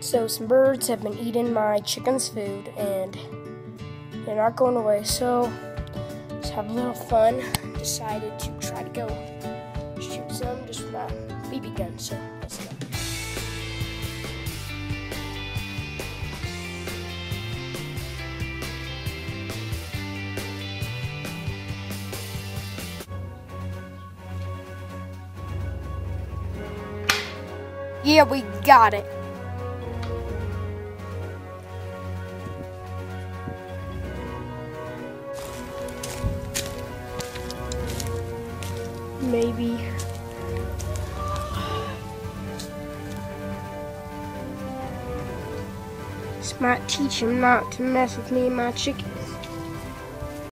So some birds have been eating my chicken's food and they're not going away. So let's have a little fun. Decided to try to go shoot some just with my BB gun. So let's go. Yeah, we got it. Maybe. This might teach him not to mess with me and my chicken.